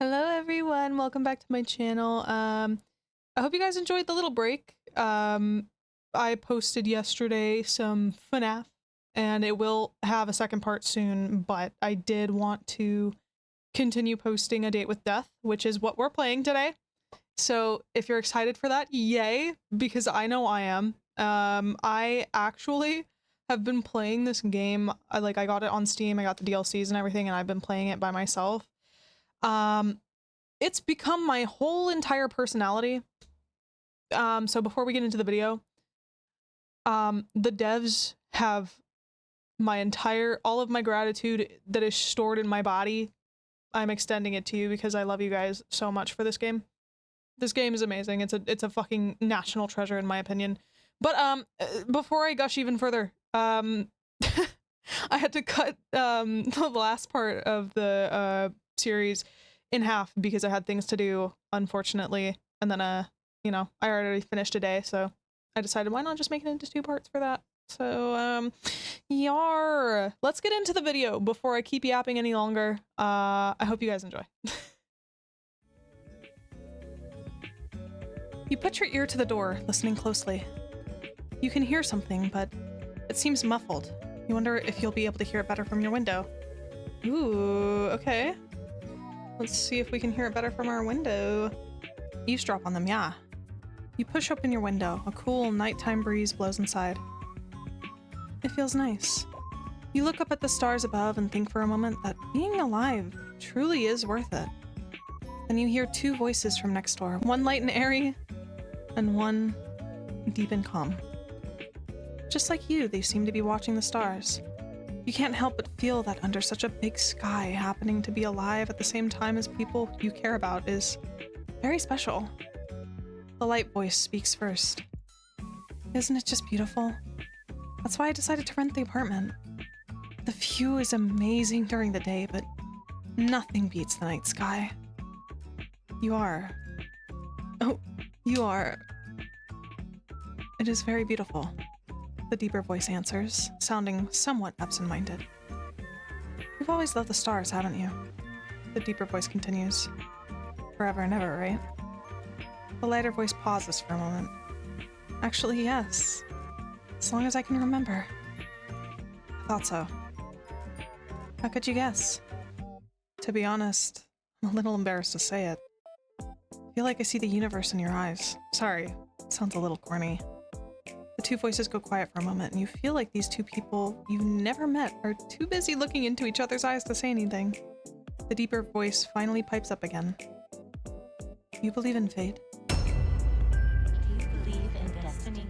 Hello everyone, welcome back to my channel. I hope you guys enjoyed the little break. I posted yesterday some FNAF and it will have a second part soon, but I did want to continue posting A Date with Death, which is what we're playing today. So if you're excited for that, yay, because I know I am. I actually have been playing this game. I got it on Steam, I got the DLCs and everything, and I've been playing it by myself. It's become my whole entire personality. So before we get into the video, the devs have all of my gratitude that is stored in my body. I'm extending it to you because I love you guys so much for this game. This game is amazing. It's a fucking national treasure in my opinion. But before I gush even further, I had to cut the last part of the series in half because I had things to do, unfortunately. And then you know, I already finished a day, so I decided why not just make it into 2 parts for that. So yar. Let's get into the video before I keep yapping any longer. I hope you guys enjoy. You put your ear to the door, listening closely. You can hear something, but it seems muffled. You wonder if you'll be able to hear it better from your window. Ooh, okay. Let's see if we can hear it better from our window. Eavesdrop on them, yeah. You push open your window. A cool nighttime breeze blows inside. It feels nice. You look up at the stars above and think for a moment that being alive truly is worth it. Then you hear 2 voices from next door, one light and airy, and one deep and calm. Just like you, they seem to be watching the stars. You can't help but feel that under such a big sky, happening to be alive at the same time as people you care about is very special. The light voice speaks first. Isn't it just beautiful? That's why I decided to rent the apartment. The view is amazing during the day, but nothing beats the night sky. You are. Oh, you are. It is very beautiful. The deeper voice answers, sounding somewhat absent-minded. You've always loved the stars, haven't you? The deeper voice continues. Forever and ever, right? The lighter voice pauses for a moment. Actually, yes. As long as I can remember. I thought so. How could you guess? To be honest, I'm a little embarrassed to say it. I feel like I see the universe in your eyes. Sorry, it sounds a little corny. The 2 voices go quiet for a moment, and you feel like these 2 people you've never met are too busy looking into each other's eyes to say anything. The deeper voice finally pipes up again. You believe in fate? Do you believe in destiny?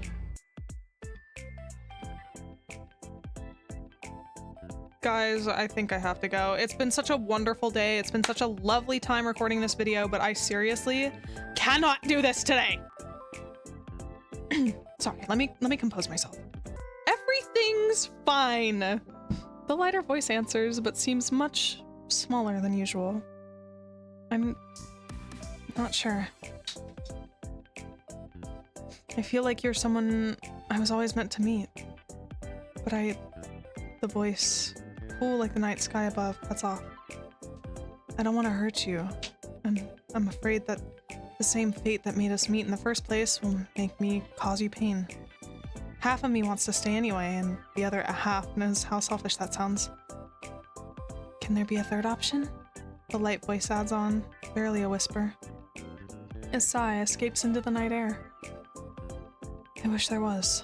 Guys, I think I have to go. It's been such a wonderful day. It's been such a lovely time recording this video, but I seriously cannot do this today. Sorry, let me compose myself. Everything's fine. The lighter voice answers, but seems much smaller than usual. I'm not sure. I feel like you're someone I was always meant to meet. But the voice, cool like the night sky above, cuts off. I don't want to hurt you, and I'm afraid that the same fate that made us meet in the first place will make me cause you pain. Half of me wants to stay anyway, and the other half knows how selfish that sounds. Can there be a third option? The light voice adds on, barely a whisper. A sigh escapes into the night air. I wish there was.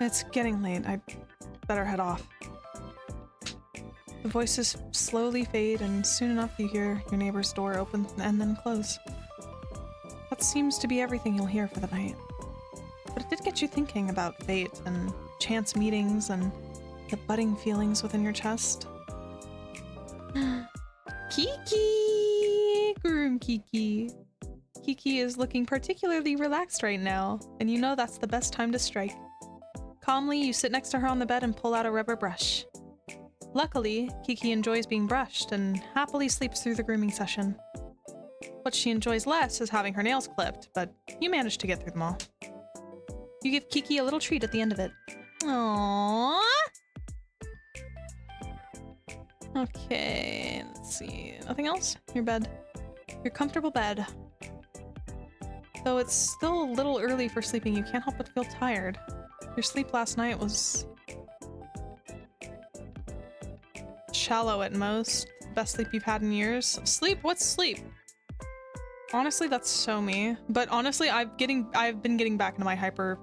It's getting late. I'd better head off. The voices slowly fade, and soon enough you hear your neighbor's door open and then close. That seems to be everything you'll hear for the night. But it did get you thinking about fate and chance meetings and the budding feelings within your chest. Kiki! Groom Kiki. Kiki is looking particularly relaxed right now, and you know that's the best time to strike. Calmly, you sit next to her on the bed and pull out a rubber brush. Luckily, Kiki enjoys being brushed and happily sleeps through the grooming session. What she enjoys less is having her nails clipped, but you manage to get through them all. You give Kiki a little treat at the end of it. Aww! Okay, let's see. Nothing else? Your bed. Your comfortable bed. Though it's still a little early for sleeping, you can't help but feel tired. Your sleep last night was shallow at most. Best sleep you've had in years. Sleep? What's sleep? Honestly, that's so me. But honestly, I've been getting back into my hyper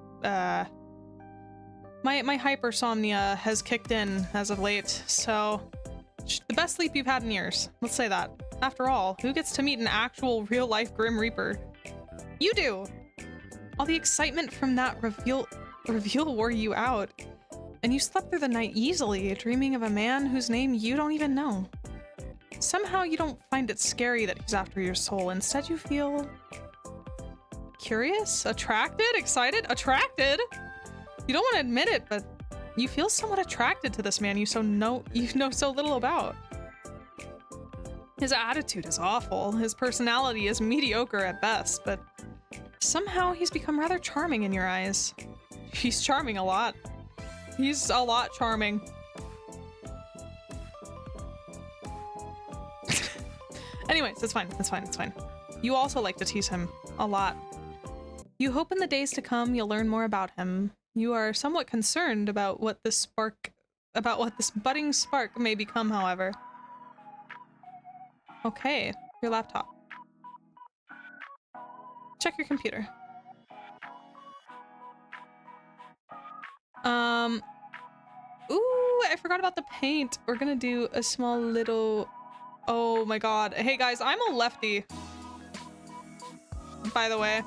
my hypersomnia has kicked in as of late. So the best sleep you've had in years. Let's say that. After all, who gets to meet an actual real-life Grim Reaper? You do! All the excitement from that reveal wore you out. And you slept through the night easily, dreaming of a man whose name you don't even know. Somehow you don't find it scary that he's after your soul. Instead you feel... curious? Attracted? Excited? Attracted? You don't want to admit it, but you feel somewhat attracted to this man you know so little about. His attitude is awful. His personality is mediocre at best, but somehow he's become rather charming in your eyes. He's charming a lot. He's a lot charming. Anyways, it's fine. It's fine. It's fine. You also like to tease him a lot. You hope in the days to come you'll learn more about him. You are somewhat concerned about what this budding spark may become, however. Okay, your laptop. Check your computer. Ooh, I forgot about the paint. We're gonna do a small little... Oh my god. Hey guys, I'm a lefty. By the way.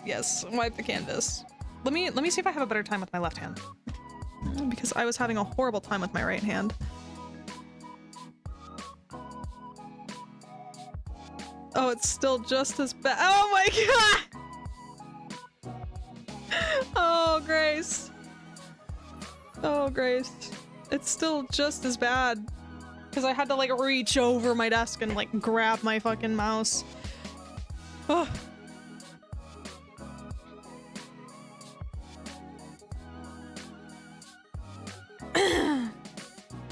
Yes, wipe the canvas. Let me see if I have a better time with my left hand. Because I was having a horrible time with my right hand. Oh, it's still just as bad. Oh my god! Oh, Grace. Oh, Grace. It's still just as bad. Because I had to, like, reach over my desk and, like, grab my fucking mouse. Oh.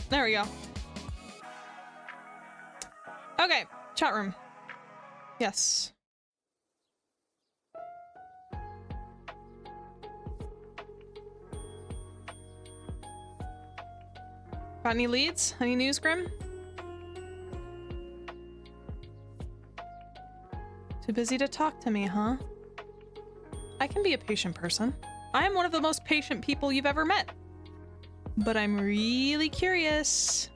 There we go. Okay, chat room. Yes. Got any leads? Any news, Grim? Too busy to talk to me, huh? I can be a patient person. I am one of the most patient people you've ever met. But I'm really curious.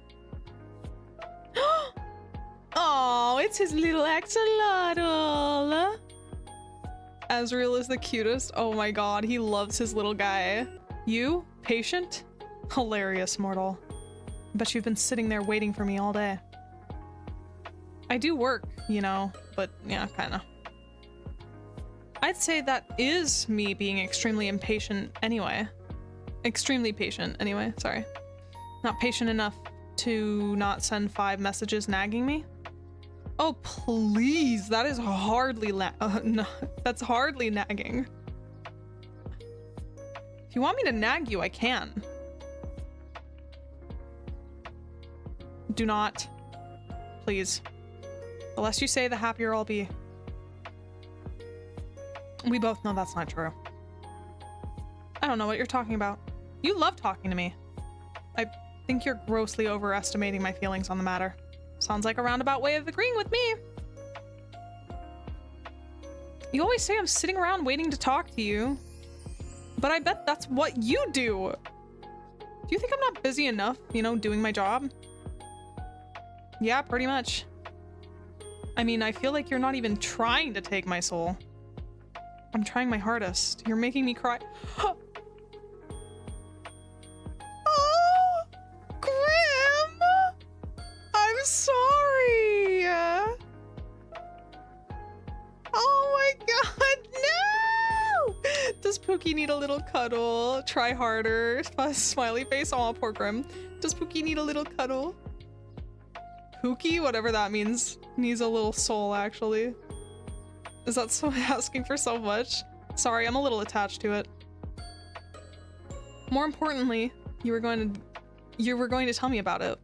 Oh, it's his little axolotl. Azrael is the cutest. Oh my god, he loves his little guy. You? Patient? Hilarious, mortal. Bet you've been sitting there waiting for me all day. I do work, you know, but yeah, kinda. I'd say that is me being extremely impatient anyway. Extremely patient anyway, sorry. Not patient enough to not send 5 messages nagging me. Oh, please, that is hardly no, that's hardly nagging. If you want me to nag you, I can. Do not. Please. The less you say, the happier I'll be. We both know that's not true. I don't know what you're talking about. You love talking to me. I think you're grossly overestimating my feelings on the matter. Sounds like a roundabout way of agreeing with me. You always say I'm sitting around waiting to talk to you. But I bet that's what you do. Do you think I'm not busy enough, you know, doing my job? Yeah, pretty much. I mean, I feel like you're not even trying to take my soul. I'm trying my hardest. You're making me cry. Oh, Grim! I'm sorry! Oh my god, no! Does Pookie need a little cuddle? Try harder. Smiley face. Oh, poor Grim. Does Pookie need a little cuddle? Pookie? Whatever that means. Needs a little soul, actually. Is that so asking for so much? Sorry, I'm a little attached to it. More importantly, you were going to tell me about it.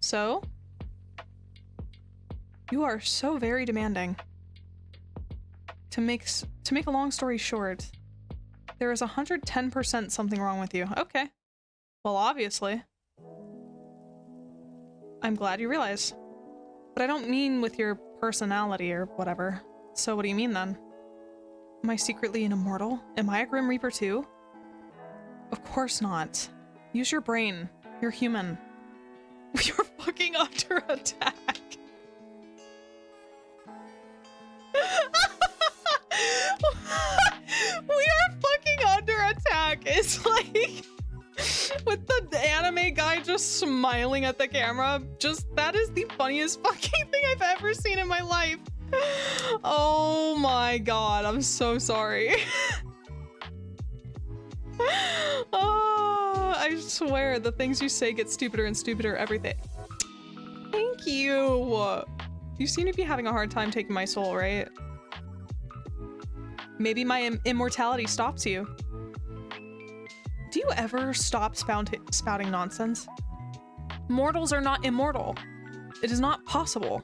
So? You are so very demanding. To make a long story short, there is 110% something wrong with you. Okay. Well, obviously. I'm glad you realize. But I don't mean with your personality or whatever. So what do you mean then? Am I secretly an immortal? Am I a Grim Reaper too? Of course not. Use your brain. You're human. You're fucking under attack. We are fucking under attack. It's like with the anime guy just smiling at the camera. That is the funniest fucking thing I've ever seen in my life. Oh my god, I'm so sorry. Oh, I swear the things you say get stupider and stupider every day. Thank you. You seem to be having a hard time taking my soul, right? Maybe my immortality stops you. Do you ever stop spouting nonsense? Mortals are not immortal. It is not possible.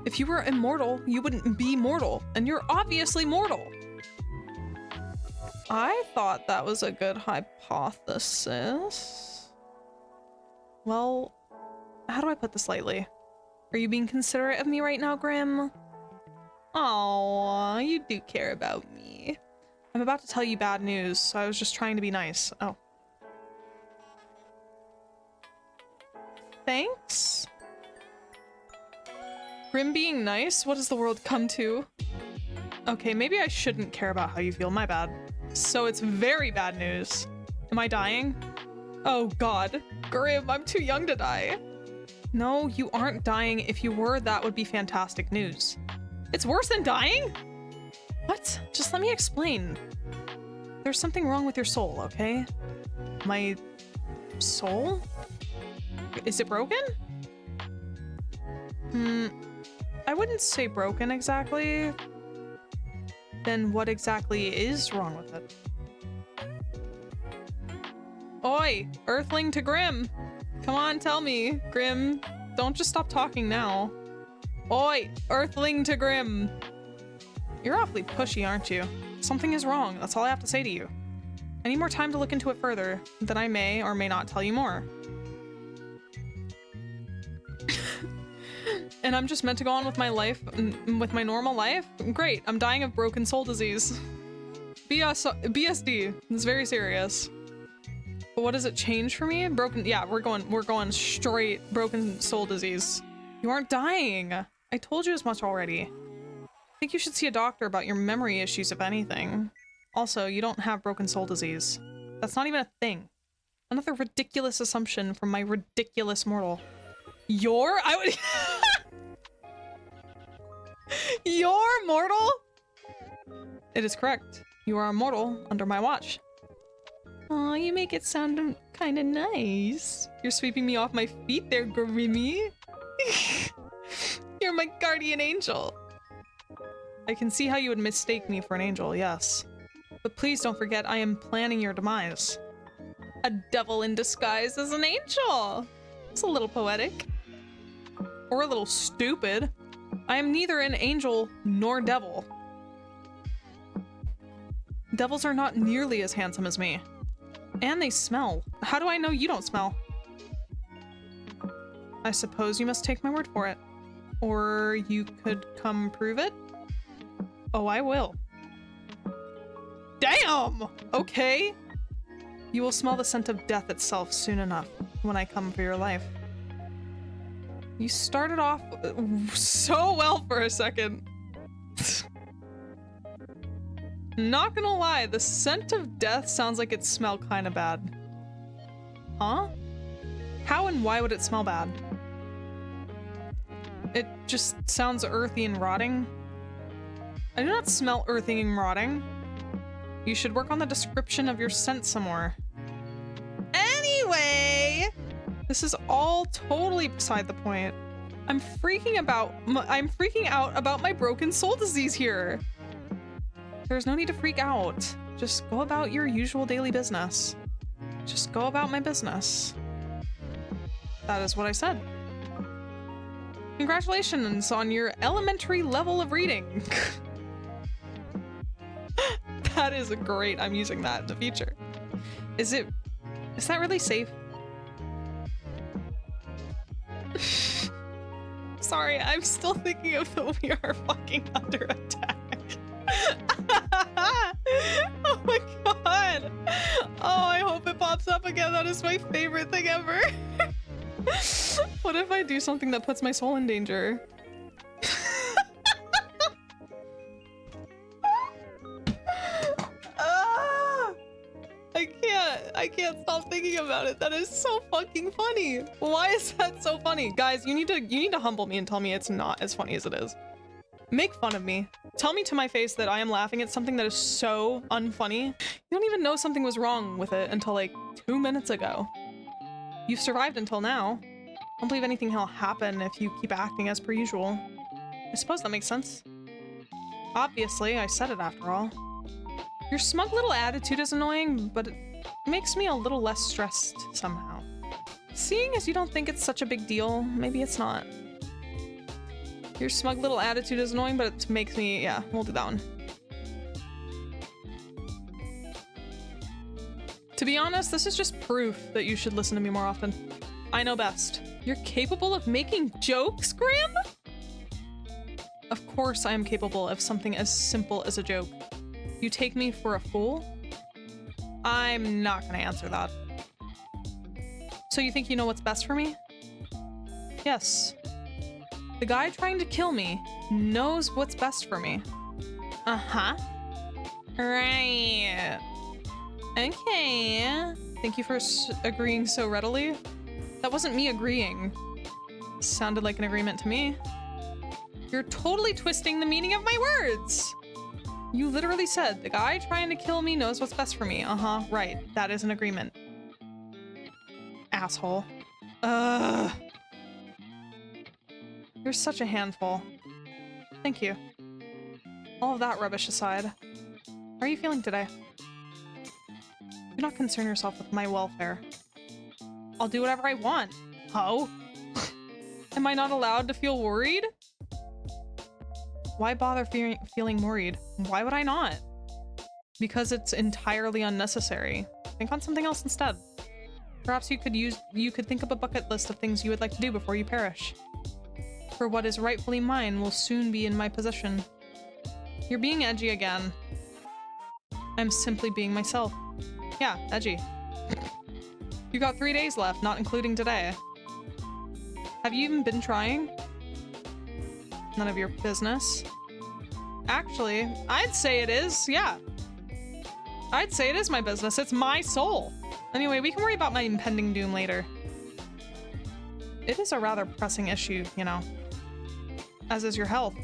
If you were immortal, you wouldn't be mortal, and you're obviously mortal. I thought that was a good hypothesis. Well, how do I put this lightly? Are you being considerate of me right now, Grim? Aw, you do care about me. I'm about to tell you bad news, so I was just trying to be nice. Oh. Thanks? Grim being nice? What has the world come to? Okay, maybe I shouldn't care about how you feel. My bad. So it's very bad news. Am I dying? Oh god. Grim, I'm too young to die. No, you aren't dying. If you were, that would be fantastic news. It's worse than dying? What? Just let me explain. There's something wrong with your soul, okay? My soul? Is it broken? I wouldn't say broken exactly. Then what exactly is wrong with it? Oi! Earthling to Grim! Come on, tell me. Grim, don't just stop talking now. Oi! Earthling to Grim! You're awfully pushy, aren't you? Something is wrong, that's all I have to say to you. I need more time to look into it further, then I may or may not tell you more. And I'm just meant to go on with my life, with my normal life? Great, I'm dying of broken soul disease. BSD, it's very serious. But what does it change for me? Yeah, we're going straight broken soul disease. You aren't dying. I told you as much already. I think you should see a doctor about your memory issues, if anything. Also, you don't have broken soul disease. That's not even a thing. Another ridiculous assumption from my ridiculous mortal. I would- You're mortal? It is correct. You are immortal under my watch. Aw, you make it sound kind of nice. You're sweeping me off my feet there, Grimmy. You're my guardian angel. I can see how you would mistake me for an angel, yes. But please don't forget I am planning your demise. A devil in disguise as an angel. It's a little poetic. Or a little stupid. I am neither an angel nor devil. Devils are not nearly as handsome as me. And they smell. How do I know you don't smell? I suppose you must take my word for it. Or you could come prove it? Oh, I will. Damn! Okay. You will smell the scent of death itself soon enough when I come for your life. You started off so well for a second. Not gonna lie, the scent of death sounds like it smelled kind of bad. Huh? How and why would it smell bad? It just sounds earthy and rotting. I do not smell earthy and rotting. You should work on the description of your scent some more. Anyway, this is all totally beside the point. I'm freaking out about my broken soul disease here. There's no need to freak out. Just go about your usual daily business. Just go about my business. That is what I said. Congratulations on your elementary level of reading. That is great. I'm using that in the future. Is that really safe? Sorry, I'm still thinking of the "we are fucking under attack." Oh my god. Oh, I hope it pops up again. That is my favorite thing ever. What if I do something that puts my soul in danger? I can't stop thinking about it. That is so fucking funny. Why is that so funny? Guys, you need to humble me and tell me it's not as funny as it is. Make fun of me. Tell me to my face that I am laughing at something that is so unfunny. You don't even know something was wrong with it until like 2 minutes ago. You've survived until now. I don't believe anything will happen if you keep acting as per usual. I suppose that makes sense. Obviously, I said it after all. Your smug little attitude is annoying, but it makes me a little less stressed somehow. Seeing as you don't think it's such a big deal, maybe it's not. Your smug little attitude is annoying, but it makes me, yeah, we'll do that one. To be honest, this is just proof that you should listen to me more often. I know best. You're capable of making jokes, Graham? Of course I am capable of something as simple as a joke. You take me for a fool? I'm not gonna answer that. So you think you know what's best for me? Yes. The guy trying to kill me knows what's best for me. Uh-huh. Right. Okay. Thank you for agreeing so readily. That wasn't me agreeing. Sounded like an agreement to me. You're totally twisting the meaning of my words. You literally said, the guy trying to kill me knows what's best for me. Uh-huh, right. That is an agreement. Asshole. Ugh. You're such a handful. Thank you. All of that rubbish aside, how are you feeling today? Do not concern yourself with my welfare. I'll do whatever I want. Oh? Am I not allowed to feel worried? Why bother feeling worried? Why would I not? Because it's entirely unnecessary. Think on something else instead. Perhaps you could think up a bucket list of things you would like to do before you perish. For what is rightfully mine will soon be in my possession. You're being edgy again. I'm simply being myself. Yeah, edgy. You got 3 days left, not including today. Have you even been trying? None of your business. Actually, I'd say it is, yeah. I'd say it is my business. It's my soul. Anyway, we can worry about my impending doom later. It is a rather pressing issue, you know. As is your health.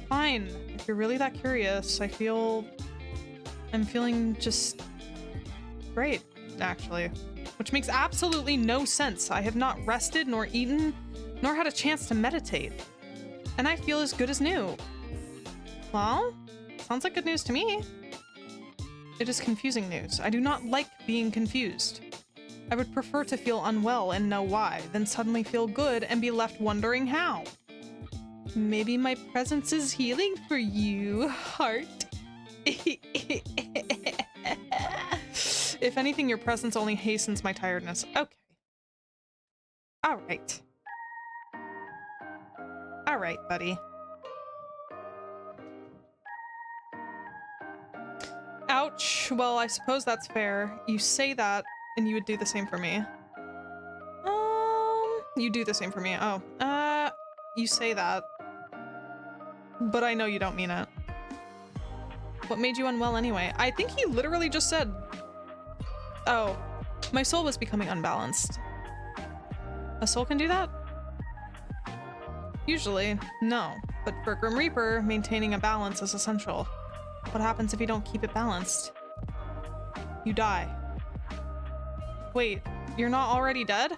Fine. If you're really that curious, I'm feeling just great, actually. Which makes absolutely no sense. I have not rested, nor eaten, nor had a chance to meditate. And I feel as good as new. Well, sounds like good news to me. It is confusing news. I do not like being confused. I would prefer to feel unwell and know why, than suddenly feel good and be left wondering how. Maybe my presence is healing for you, heart. If anything, your presence only hastens my tiredness. Okay. All right. All right, buddy. Ouch. Well, I suppose that's fair. You say that, and you would do the same for me. You do the same for me. Oh, you say that. But I know you don't mean it. What made you unwell anyway? I think he literally just said, oh, my soul was becoming unbalanced. A soul can do that? Usually, no. But for Grim Reaper, maintaining a balance is essential. What happens if you don't keep it balanced? You die. Wait, you're not already dead?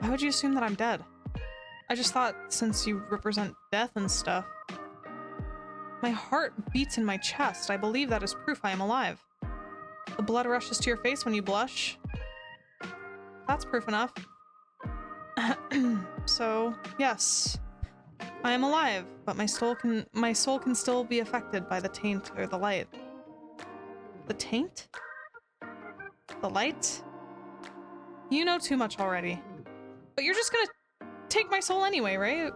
Why would you assume that I'm dead? I just thought since you represent death and stuff. My heart beats in my chest. I believe that is proof I am alive. The blood rushes to your face when you blush. That's proof enough. So, yes. I am alive, but my soul can still be affected by the taint or the light. The taint? The light? You know too much already. But you're just gonna take my soul anyway, right?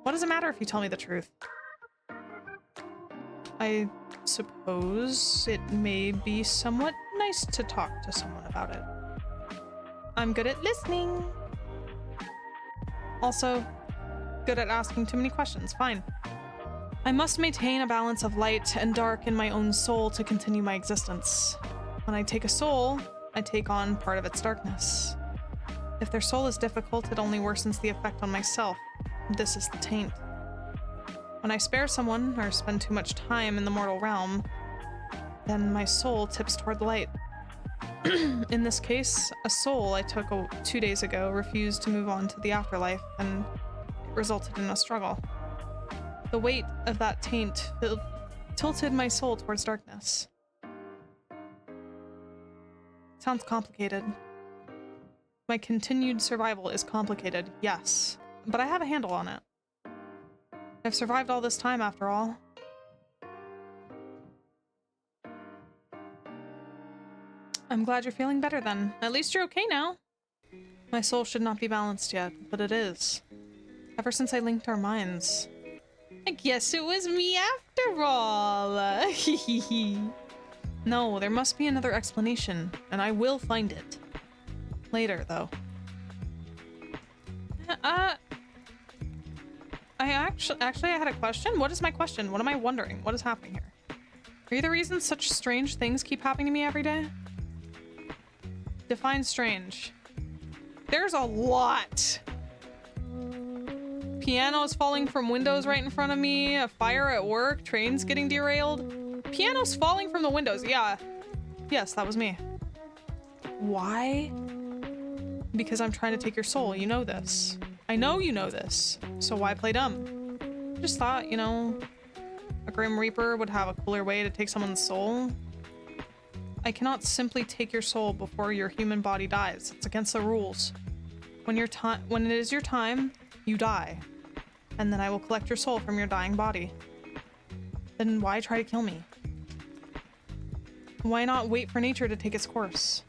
What does it matter if you tell me the truth? I suppose it may be somewhat nice to talk to someone about it. I'm good at listening. Also, good at asking too many questions. Fine. I must maintain a balance of light and dark in my own soul to continue my existence. When I take a soul, I take on part of its darkness. If their soul is difficult, it only worsens the effect on myself. This is the taint. When I spare someone or spend too much time in the mortal realm, then my soul tips toward the light. In this case, a soul I took 2 days ago refused to move on to the afterlife, and it resulted in a struggle. The weight of that taint tilted my soul towards darkness. Sounds complicated. My continued survival is complicated, yes, but I have a handle on it. I've survived all this time after all. I'm glad you're feeling better then. At least you're okay now. My soul should not be balanced yet, but it is. Ever since I linked our minds. I guess it was me after all. No, there must be another explanation, and I will find it. Later, though. I had a question. What is my question? What am I wondering? What is happening here? Are you the reason such strange things keep happening to me every day? Define strange. There's a lot. Pianos falling from windows right in front of me, a fire at work, trains getting derailed. Pianos falling from the windows, yeah. Yes, that was me. Why? Because I'm trying to take your soul, you know this. I know you know this, so why play dumb? Just thought, you know, a Grim Reaper would have a cooler way to take someone's soul. I cannot simply take your soul before your human body dies. It's against the rules. When it is your time, you die. And then I will collect your soul from your dying body. Then why try to kill me? Why not wait for nature to take its course?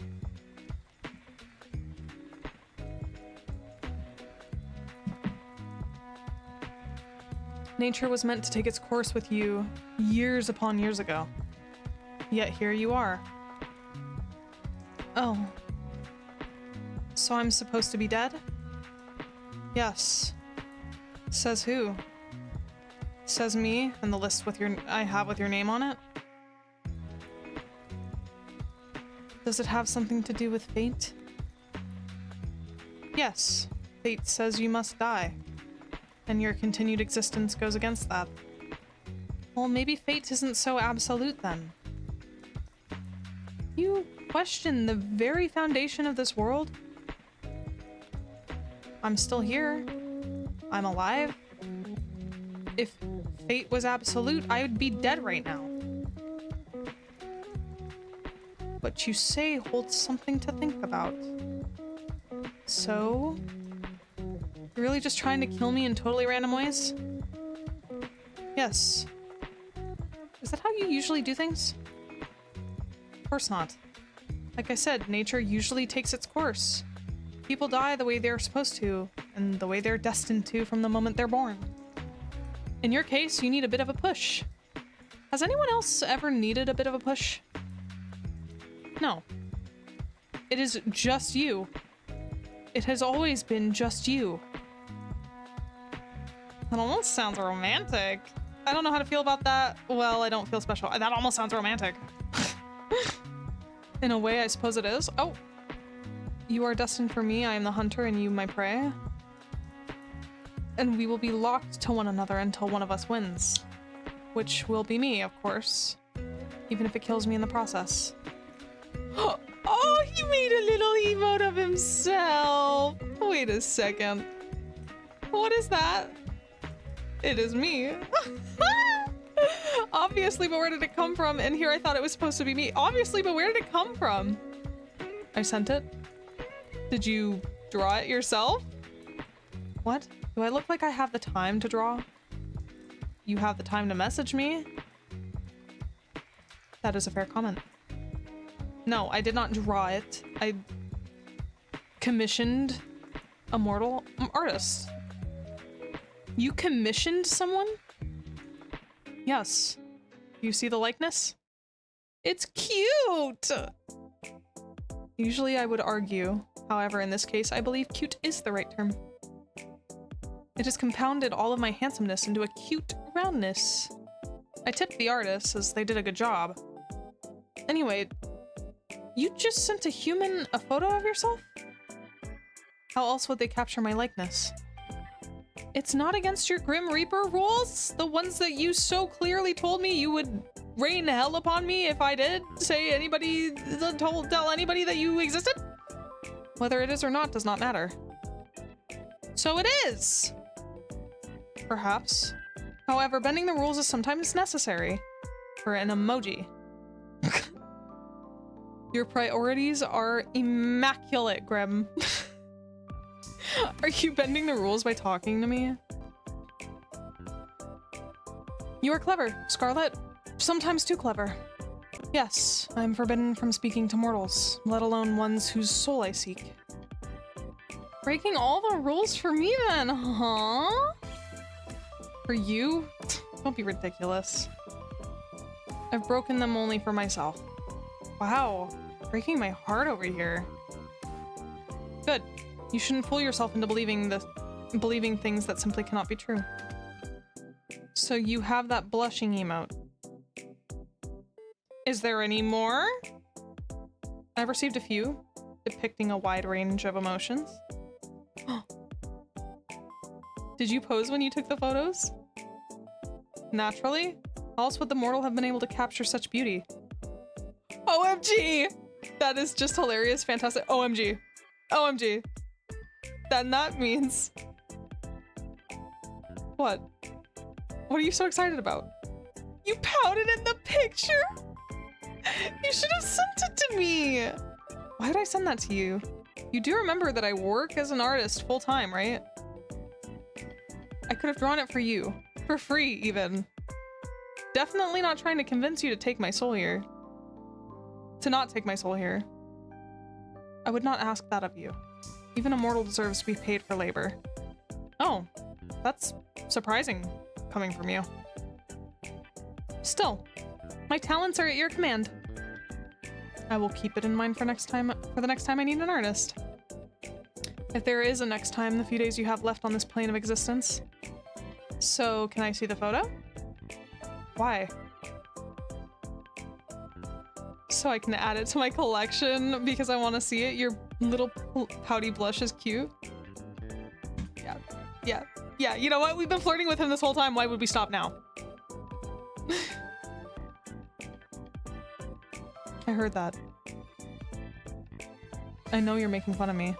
Nature was meant to take its course with you years upon years ago. Yet here you are. Oh. So I'm supposed to be dead? Yes. Says who? Says me, and the list I have with your name on it? Does it have something to do with fate? Yes. Fate says you must die. And your continued existence goes against that. Well, maybe fate isn't so absolute then. You question the very foundation of this world? I'm still here. I'm alive. If fate was absolute, I would be dead right now. What you say holds something to think about. So, you're really just trying to kill me in totally random ways? Yes. Is that how you usually do things? Of course not. Like I said, nature usually takes its course. People die the way they're supposed to, and the way they're destined to from the moment they're born. In your case, you need a bit of a push. Has anyone else ever needed a bit of a push? No. It is just you. It has always been just you. That almost sounds romantic. I don't know how to feel about that. Well, I don't feel special. That almost sounds romantic. In a way, I suppose it is. Oh. You are destined for me. I am the hunter and you my prey. And we will be locked to one another until one of us wins. Which will be me, of course. Even if it kills me in the process. Oh, he made a little emote of himself. Wait a second. What is that? It is me. Obviously, but where did it come from? And here I thought it was supposed to be me. Obviously, but where did it come from? I sent it. Did you draw it yourself? What? Do I look like I have the time to draw? You have the time to message me? That is a fair comment. No, I did not draw it. I commissioned a mortal artist. You commissioned someone? Yes. You see the likeness? It's cute! Usually I would argue. However, in this case, I believe cute is the right term. It has compounded all of my handsomeness into a cute roundness. I tipped the artists as they did a good job. Anyway, you just sent a human a photo of yourself? How else would they capture my likeness? It's not against your Grim Reaper rules? The ones that you so clearly told me you would rain hell upon me if I did say anybody, tell anybody that you existed? Whether it is or not does not matter. So it is! Perhaps. However, bending the rules is sometimes necessary. For an emoji. Your priorities are immaculate, Grim. Are you bending the rules by talking to me? You are clever, Scarlet. Sometimes too clever. Yes, I'm forbidden from speaking to mortals, let alone ones whose soul I seek. Breaking all the rules for me then, huh? For you? Don't be ridiculous. I've broken them only for myself. Wow, breaking my heart over here. Good. You shouldn't fool yourself into believing things that simply cannot be true. So you have that blushing emote. Is there any more? I've received a few, depicting a wide range of emotions. Did you pose when you took the photos? Naturally. How else would the mortal have been able to capture such beauty? OMG! That is just hilarious, fantastic. OMG. OMG. Then that means... What? What are you so excited about? You pouted in the picture? You should have sent it to me! Why did I send that to you? You do remember that I work as an artist full-time, right? I could have drawn it for you. For free, even. Definitely not trying to convince you to take my soul here. To not take my soul here. I would not ask that of you. Even a mortal deserves to be paid for labor. Oh, that's surprising coming from you. Still, my talents are at your command. I will keep it in mind for the next time I need an artist. If there is a next time, the few days you have left on this plane of existence. So, can I see the photo? Why? So I can add it to my collection because I want to see it. Your little pouty blush is cute. Yeah, you know what? We've been flirting with him this whole time. Why would we stop now? I heard that. I know you're making fun of me.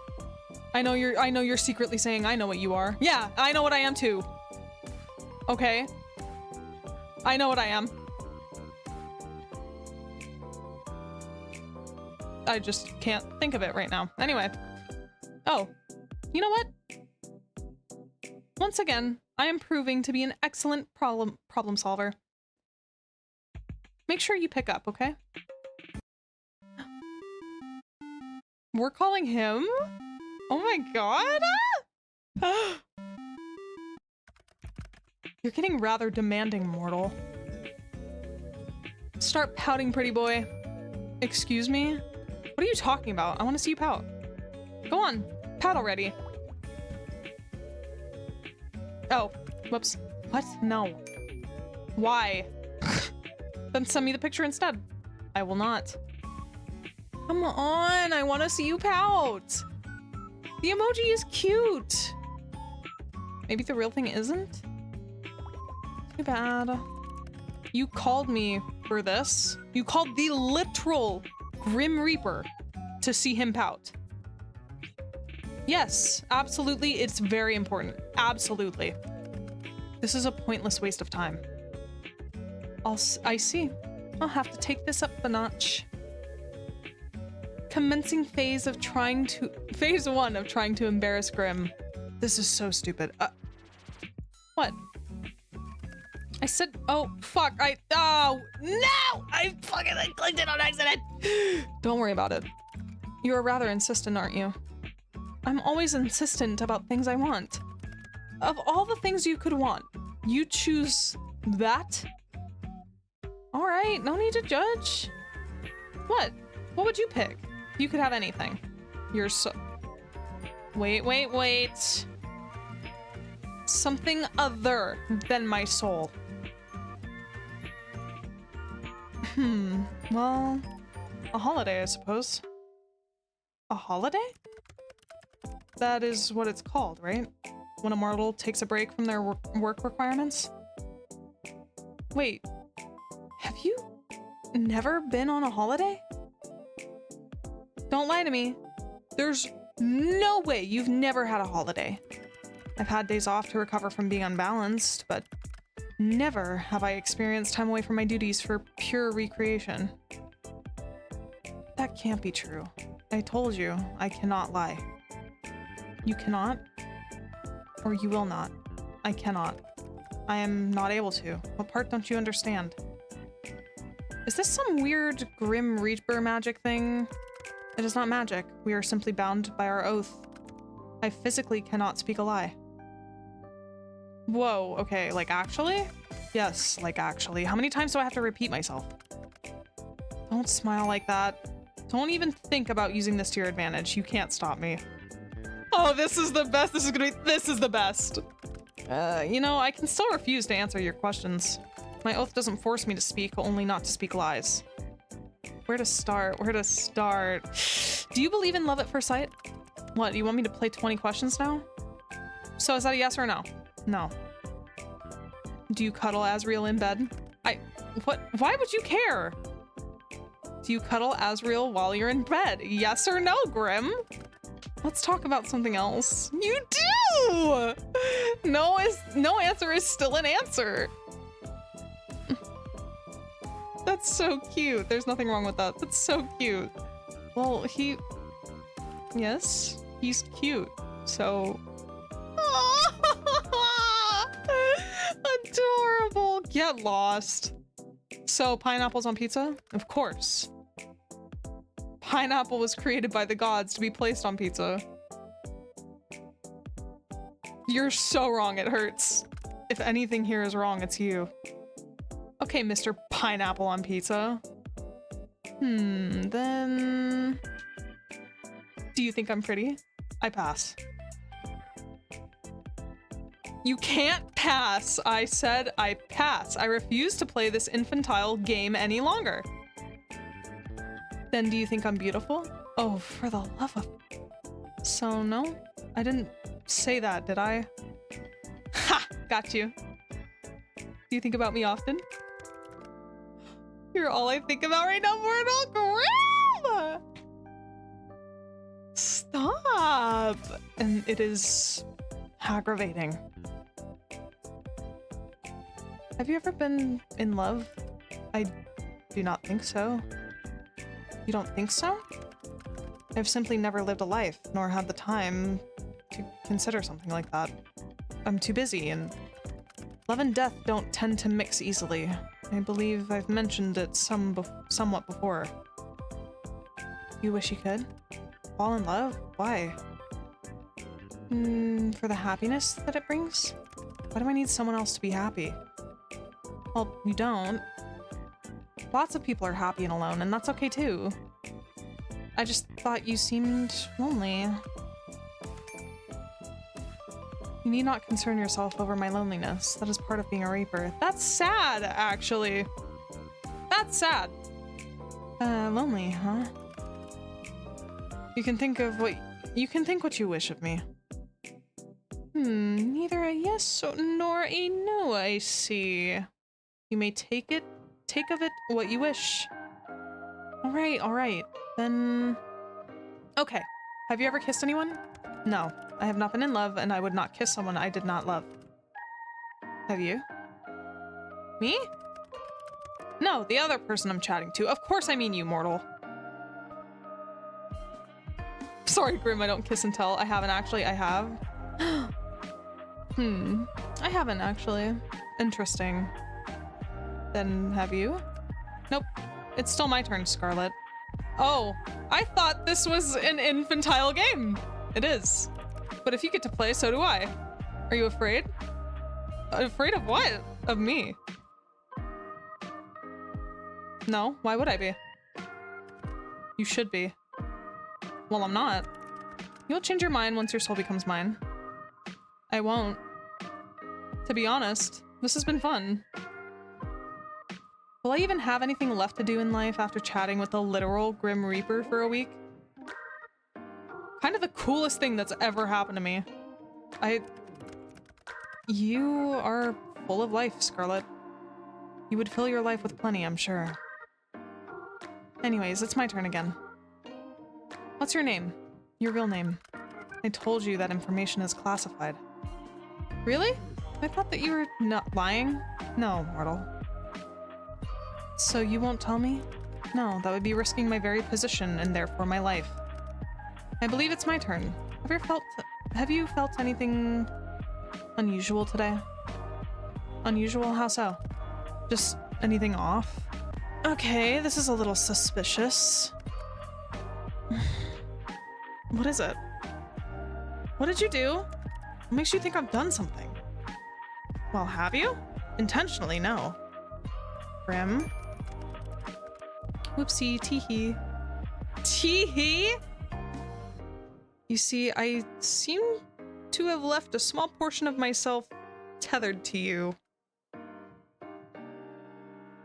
I know you're secretly saying I know what you are. Yeah, I know what I am too. Okay. I know what I am. I just can't think of it right now. Anyway. Oh, you know what? Once again, I am proving to be an excellent problem solver. Make sure you pick up, okay? We're calling him? Oh my god! Ah! You're getting rather demanding, mortal. Start pouting, pretty boy. Excuse me? What are you talking about? I want to see you pout. Go on, pout already. Oh, whoops. What? No. Why? Then send me the picture instead. I will not. Come on, I want to see you pout. The emoji is cute. Maybe the real thing isn't? Too bad. You called me for this. You called the literal Grim Reaper to see him pout. Yes, absolutely. It's very important. Absolutely. This is a pointless waste of time. I see. I'll have to take this up a notch. Commencing phase 1 of trying to embarrass Grim. This is so stupid. What? I said, oh, fuck, oh, no! I fucking clicked it on accident! Don't worry about it. You're rather insistent, aren't you? I'm always insistent about things I want. Of all the things you could want, you choose that? All right, no need to judge. What? What would you pick? You could have anything. You're so... Wait. Something other than my soul. Well, a holiday, I suppose. A holiday? That is what it's called, right? When a mortal takes a break from their work requirements? Wait, have you never been on a holiday? Don't lie to me. There's no way you've never had a holiday. I've had days off to recover from being unbalanced, but never have I experienced time away from my duties for pure recreation. That can't be true. I told you, I cannot lie. You cannot? Or you will not? I cannot. I am not able to. What part don't you understand? Is this some weird Grim Reaper magic thing? It is not magic. We are simply bound by our oath. I physically cannot speak a lie. Whoa, okay, like actually? Yes, like actually. How many times do I have to repeat myself? Don't smile like that. Don't even think about using this to your advantage. You can't stop me. Oh, this is the best. This is the best. You know, I can still refuse to answer your questions. My oath doesn't force me to speak, only not to speak lies. Where to start? Where to start? Do you believe in love at first sight? What, you want me to play 20 questions now? So is that a yes or no? No. Do you cuddle Asriel in bed? What? Why would you care? Do you cuddle Asriel while you're in bed? Yes or no, Grim? Let's talk about something else. You do! No answer is still an answer. That's so cute. There's nothing wrong with that. That's so cute. Well, yes, he's cute. So... Adorable. Get lost. So, pineapples on pizza? Of course. Pineapple was created by the gods to be placed on pizza. You're so wrong, it hurts. If anything here is wrong, it's you. Okay, Mr. Pineapple on pizza. Then... Do you think I'm pretty? I pass. You can't pass. I said I pass. I refuse to play this infantile game any longer. Then do you think I'm beautiful? Oh, for the love of... So no? I didn't say that, did I? Ha! Got you. Do you think about me often? You're all I think about right now, Mortal Grim! Stop! And it is aggravating. Have you ever been in love? I do not think so. You don't think so? I've simply never lived a life, nor had the time to consider something like that. I'm too busy, and love and death don't tend to mix easily. I believe I've mentioned it somewhat before. You wish you could? Fall in love? Why? For the happiness that it brings? Why do I need someone else to be happy? Well, you don't. Lots of people are happy and alone, and that's okay too. I just thought you seemed lonely. You need not concern yourself over my loneliness. That is part of being a Reaper. That's sad, actually. That's sad. Lonely, huh? You can think what you wish of me. Neither a yes nor a no, I see. You may take of it what you wish. All right. Then... Okay. Have you ever kissed anyone? No. I have not been in love, and I would not kiss someone I did not love. Have you? Me? No, the other person I'm chatting to. Of course I mean you, mortal. Sorry, Grim, I don't kiss and tell. I haven't actually. I have. I haven't actually. Interesting. Then have you? Nope. It's still my turn, Scarlet. Oh, I thought this was an infantile game. It is. But if you get to play, so do I. Are you afraid? Afraid of what? Of me? No, why would I be? You should be. Well, I'm not. You'll change your mind once your soul becomes mine. I won't. To be honest, this has been fun. Will I even have anything left to do in life after chatting with the literal Grim Reaper for a week? Kind of the coolest thing that's ever happened to me. You are full of life, Scarlet. You would fill your life with plenty, I'm sure. Anyways, it's my turn again. What's your name? Your real name. I told you that information is classified. Really? I thought that you were not lying. No, mortal. So you won't tell me? No, that would be risking my very position and therefore my life. I believe it's my turn. Have you felt anything unusual today? Unusual? How so? Just anything off? Okay, this is a little suspicious. What is it? What did you do? What makes you think I've done something? Well, have you? Intentionally, no. Grim? Whoopsie, teehee. Teehee? You see, I seem to have left a small portion of myself tethered to you.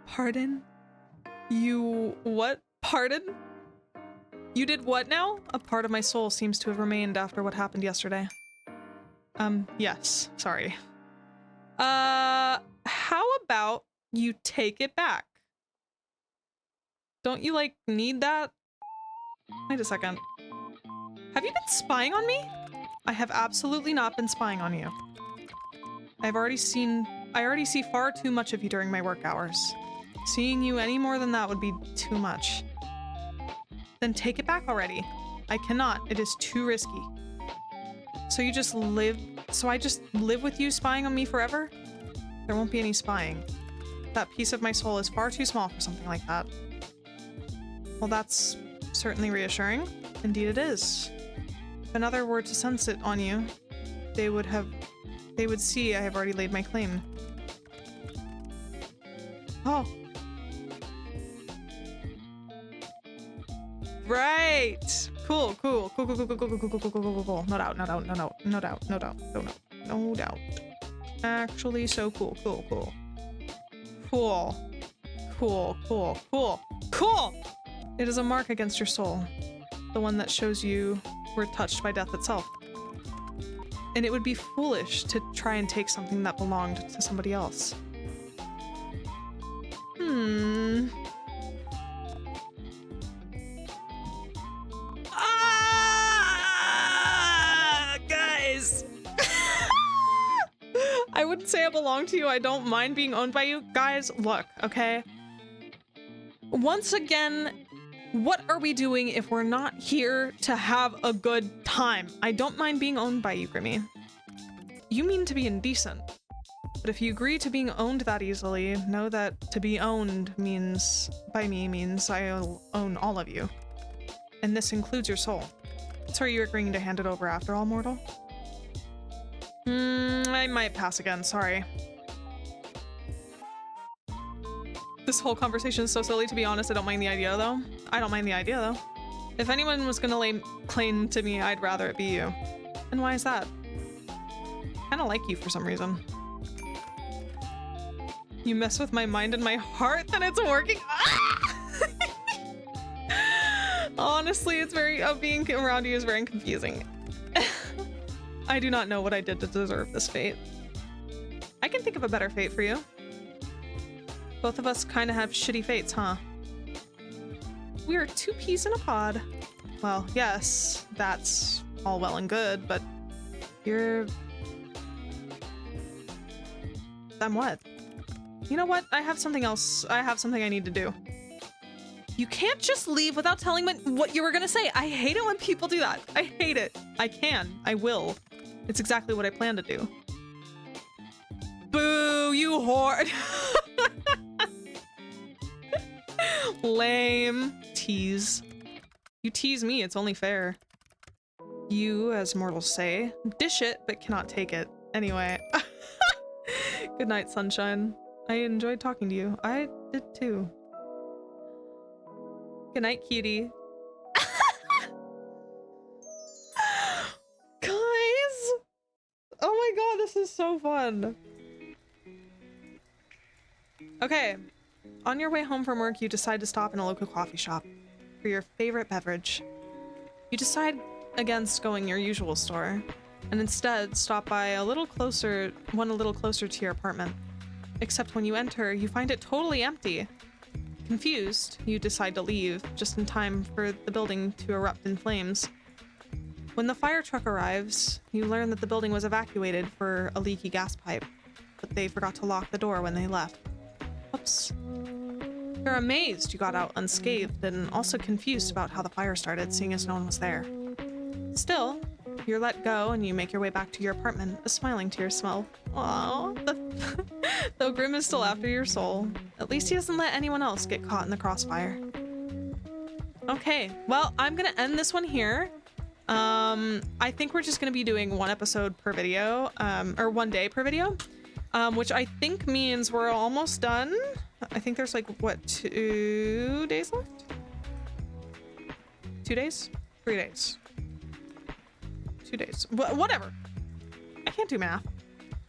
Pardon? You what? Pardon? You did what now? A part of my soul seems to have remained after what happened yesterday. Yes, sorry. How about you take it back? Don't you, like, need that? Wait a second. Have you been spying on me? I have absolutely not been spying on you. I already see far too much of you during my work hours. Seeing you any more than that would be too much. Then take it back already. I cannot. It is too risky. So I just live with you spying on me forever? There won't be any spying. That piece of my soul is far too small for something like that. Well, that's certainly reassuring. Indeed it is. If another were to sense it on you, they would see I have already laid my claim. Oh. Right. Cool. No doubt. Actually, so cool. Cool. It is a mark against your soul. The one that shows you were touched by death itself. And it would be foolish to try and take something that belonged to somebody else. Guys! I wouldn't say I belong to you. I don't mind being owned by you. Guys, look, okay? Once again, what are we doing if we're not here to have a good time? I don't mind being owned by you, Grimmy. You mean to be indecent. But if you agree to being owned that easily, know that to be owned means I'll own all of you. And this includes your soul. So are you agreeing to hand it over after all, mortal? I might pass again, sorry. This whole conversation is so silly, to be honest. I don't mind the idea, though. If anyone was gonna lay claim to me, I'd rather it be you. And why is that? I kinda like you for some reason. You mess with my mind and my heart, then it's working. Honestly, it's being around you is very confusing. I do not know what I did to deserve this fate. I can think of a better fate for you. Both of us kind of have shitty fates, huh? We are two peas in a pod. Well, yes, that's all well and good, but then what? You know what? I have something else. I have something I need to do. You can't just leave without telling me what you were gonna say. I hate it when people do that. I hate it. I will. It's exactly what I plan to do. Boo, you whore. Lame. Tease. You tease me, it's only fair. You, as mortals say, dish it, but cannot take it. Anyway. Good night, sunshine. I enjoyed talking to you. I did too. Good night, cutie. Guys! Oh my god, this is so fun. Okay. On your way home from work, you decide to stop in a local coffee shop for your favorite beverage. You decide against going your usual store and instead stop by a little closer to your apartment. Except when you enter, you find it totally empty. Confused, you decide to leave just in time for the building to erupt in flames. When the fire truck arrives, you learn that the building was evacuated for a leaky gas pipe, but they forgot to lock the door when they left. Whoops. You're amazed you got out unscathed and also confused about how the fire started, seeing as no one was there. Still, you're let go and you make your way back to your apartment, smiling to yourself. Aww, though Grim is still after your soul. At least he doesn't let anyone else get caught in the crossfire. Okay, well, I'm gonna end this one here. I think we're just gonna be doing one episode per video, or one day per video, which I think means we're almost done. I think there's like, what, 2 days left? 2 days? 3 days. 2 days. Whatever. I can't do math.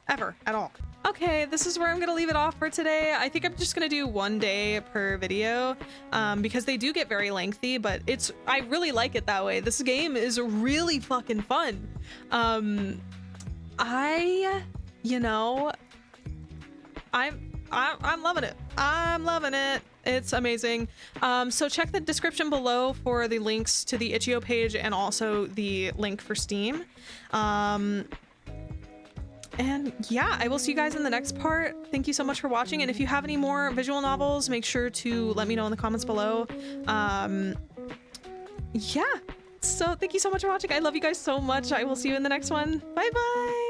Ever. At all. Okay, this is where I'm gonna leave it off for today. I think I'm just gonna do 1 day per video, because they do get very lengthy, but I really like it that way. This game is really fucking fun. You know, I'm loving it. I'm loving it. It's amazing. So check the description below for the links to the itch.io page and also the link for Steam. And yeah, I will see you guys in the next part. Thank you so much for watching. And if you have any more visual novels, make sure to let me know in the comments below. Yeah. So thank you so much for watching. I love you guys so much. I will see you in the next one. Bye bye.